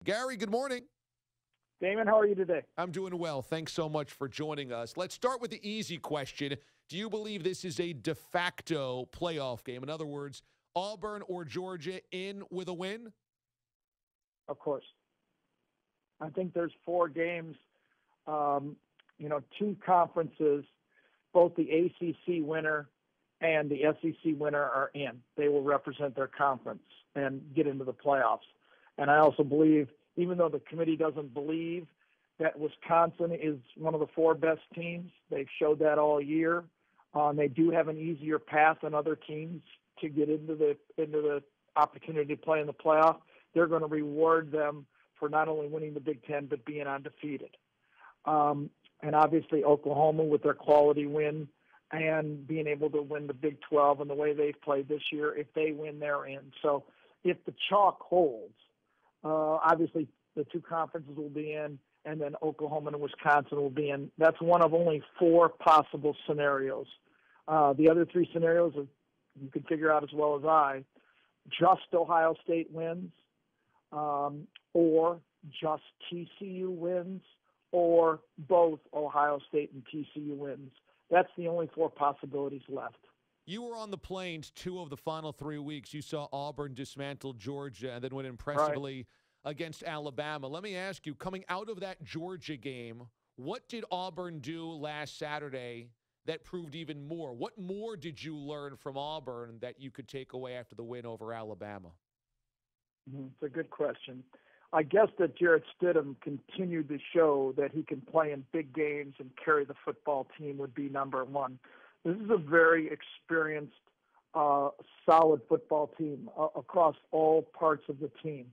Gary, good morning. Damon, how are you today? I'm doing well. Thanks so much for joining us. Let's start with the easy question. Do you believe this is a de facto playoff game? In other words, Auburn or Georgia in with a win? Of course. I think there's 4 games, two conferences, both the ACC winner and the SEC winner are in. They will represent their conference and get into the playoffs. And I also believe, even though the committee doesn't believe that Wisconsin is one of the 4 best teams, they've showed that all year. They do have an easier path than other teams to get into the opportunity to play in the playoff. They're going to reward them for not only winning the Big Ten but being undefeated. And obviously Oklahoma with their quality win and being able to win the Big 12 and the way they've played this year, if they win, they're in. So if the chalk holds, obviously the 2 conferences will be in, and then Oklahoma and Wisconsin will be in. That's one of only 4 possible scenarios. The other 3 scenarios you can figure out as well as I. Just Ohio State wins, or just TCU wins, or both Ohio State and TCU wins. That's the only 4 possibilities left. You were on the Plains 2 of the final 3 weeks. You saw Auburn dismantle Georgia and then win impressively against Alabama. Let me ask you, coming out of that Georgia game, what did Auburn do last Saturday that proved even more? What more did you learn from Auburn that you could take away after the win over Alabama? It's a good question. I guess that Jarrett Stidham continued to show that he can play in big games and carry the football team would be number 1. This is a very experienced, solid football team across all parts of the team.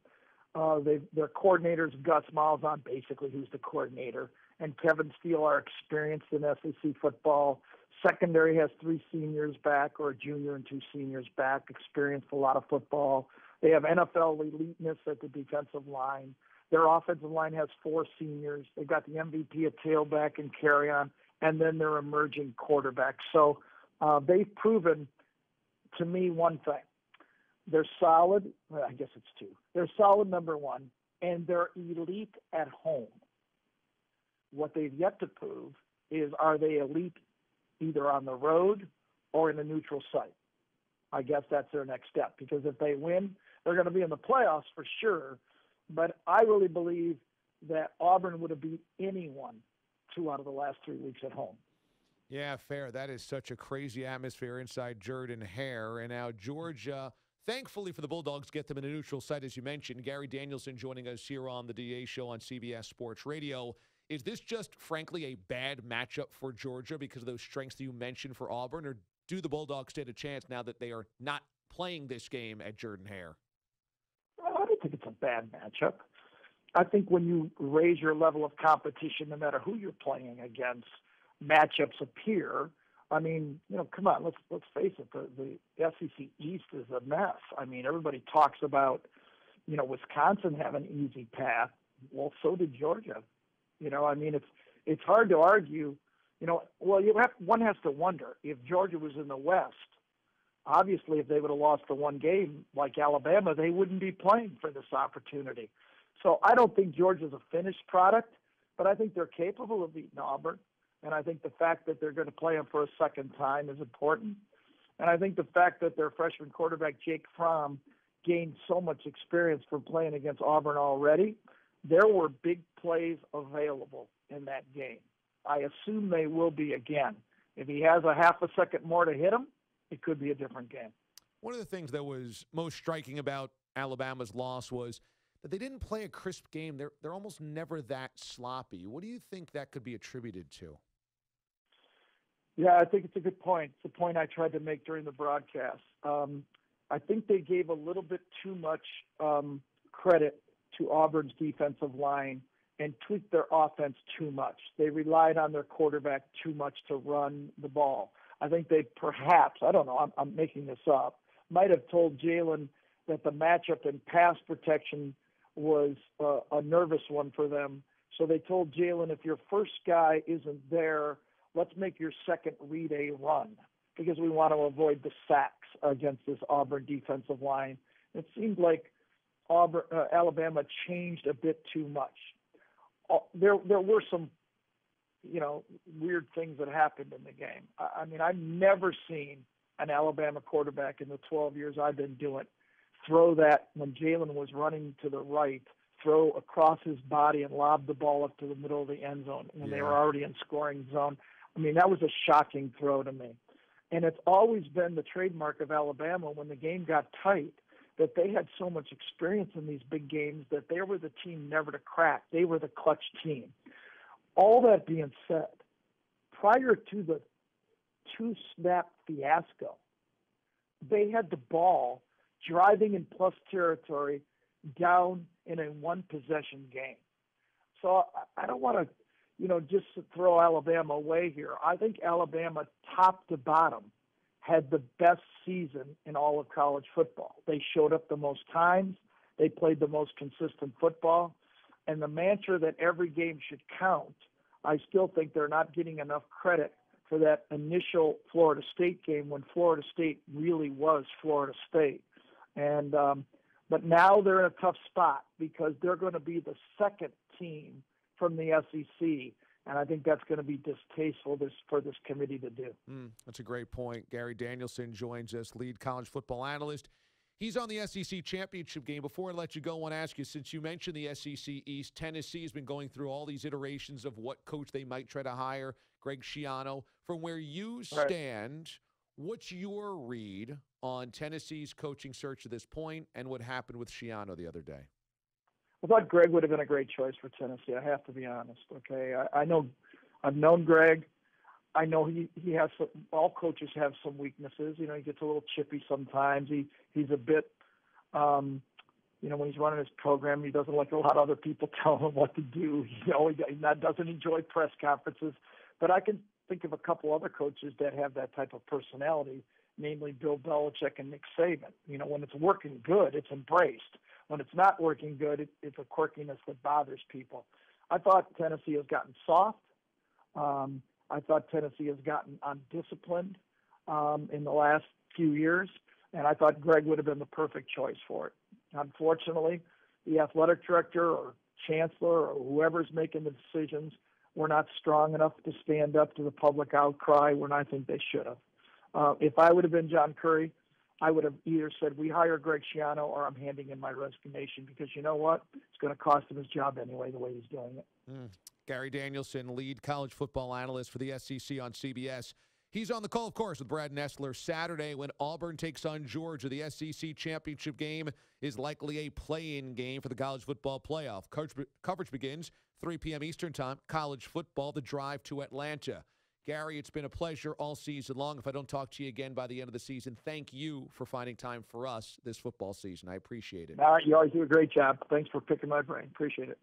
Their coordinator's Gus Malzahn, basically, who's the coordinator, and Kevin Steele are experienced in SEC football. Secondary has 3 seniors back, or a junior and 2 seniors back, experienced a lot of football. They have NFL eliteness at the defensive line. Their offensive line has 4 seniors. They've got the MVP at tailback and carry on, and then their emerging quarterback. So they've proven to me one thing. They're solid. Well, I guess it's 2. They're solid, number 1, and they're elite at home. What they've yet to prove is, are they elite either on the road or in a neutral site? I guess that's their next step, because if they win, they're going to be in the playoffs for sure. But I really believe that Auburn would have beat anyone 2 out of the last 3 weeks at home. Yeah, fair. That is such a crazy atmosphere inside Jordan-Hare. And now Georgia, thankfully for the Bulldogs, get them in a neutral site, as you mentioned. Gary Danielson joining us here on the DA Show on CBS Sports Radio. Is this just, frankly, a bad matchup for Georgia because of those strengths that you mentioned for Auburn, or do the Bulldogs stand a chance now that they are not playing this game at Jordan-Hare? I don't think it's a bad matchup. I think when you raise your level of competition, no matter who you're playing against, matchups appear. I mean, come on, let's face it. The SEC East is a mess. I mean, everybody talks about, Wisconsin having an easy path. Well, so did Georgia. It's hard to argue. One has to wonder if Georgia was in the West. Obviously, if they would have lost the 1 game like Alabama, they wouldn't be playing for this opportunity. So I don't think Georgia's a finished product, but I think they're capable of beating Auburn. And I think the fact that they're going to play them for a second time is important. And I think the fact that their freshman quarterback, Jake Fromm, gained so much experience from playing against Auburn already, there were big plays available in that game. I assume they will be again. If he has a half a second more to hit him, it could be a different game. One of the things that was most striking about Alabama's loss was that they didn't play a crisp game. They're almost never that sloppy. What do you think that could be attributed to? Yeah, I think it's a good point. It's a point I tried to make during the broadcast. I think they gave a little bit too much credit to Auburn's defensive line and tweaked their offense too much. They relied on their quarterback too much to run the ball. I think they perhaps, I don't know, I'm making this up, might have told Jalen that the matchup in pass protection was a nervous one for them. So they told Jalen, if your first guy isn't there, let's make your second read a run, because we want to avoid the sacks against this Auburn defensive line. It seemed like Alabama changed a bit too much. There were some, weird things that happened in the game. I mean, I've never seen an Alabama quarterback in the 12 years I've been doing throw that when Jalen was running to the right, throw across his body and lob the ball up to the middle of the end zone when they were already in scoring zone. I mean, that was a shocking throw to me. And it's always been the trademark of Alabama when the game got tight that they had so much experience in these big games that they were the team never to crack. They were the clutch team. All that being said, prior to the two-snap fiasco, they had the ball driving in plus territory down in a one-possession game. So I don't want to, just throw Alabama away here. I think Alabama, top to bottom, had the best season in all of college football. They showed up the most times. They played the most consistent football. And the mantra that every game should count, I still think they're not getting enough credit for that initial Florida State game when Florida State really was Florida State. And but now they're in a tough spot because they're going to be the second team from the SEC, and I think that's going to be distasteful for this committee to do. That's a great point. Gary Danielson joins us, lead college football analyst. He's on the SEC championship game. Before I let you go, I want to ask you, since you mentioned the SEC East, Tennessee has been going through all these iterations of what coach they might try to hire, Greg Schiano. From where you stand, what's your read on Tennessee's coaching search at this point and what happened with Schiano the other day? I thought Greg would have been a great choice for Tennessee. I have to be honest. Okay, I know, I've known Greg. I know he has all coaches have some weaknesses. He gets a little chippy sometimes. He's a bit, when he's running his program, he doesn't like a lot of other people telling him what to do. He doesn't enjoy press conferences. But I can think of a couple other coaches that have that type of personality, namely Bill Belichick and Nick Saban. When it's working good, it's embraced. When it's not working good, it's a quirkiness that bothers people. I thought Tennessee has gotten soft. I thought Tennessee has gotten undisciplined in the last few years, and I thought Greg would have been the perfect choice for it. Unfortunately, the athletic director or chancellor or whoever's making the decisions were not strong enough to stand up to the public outcry when I think they should have. If I would have been John Curry, I would have either said, we hire Greg Schiano, or I'm handing in my resignation, because you know what? It's going to cost him his job anyway, the way he's doing it. Gary Danielson, lead college football analyst for the SEC on CBS. He's on the call, of course, with Brad Nessler. Saturday, when Auburn takes on Georgia, the SEC championship game is likely a play-in game for the college football playoff. Coverage begins 3 p.m. Eastern Time. College football, the drive to Atlanta. Gary, it's been a pleasure all season long. If I don't talk to you again by the end of the season, thank you for finding time for us this football season. I appreciate it. You always do a great job. Thanks for picking my brain. Appreciate it.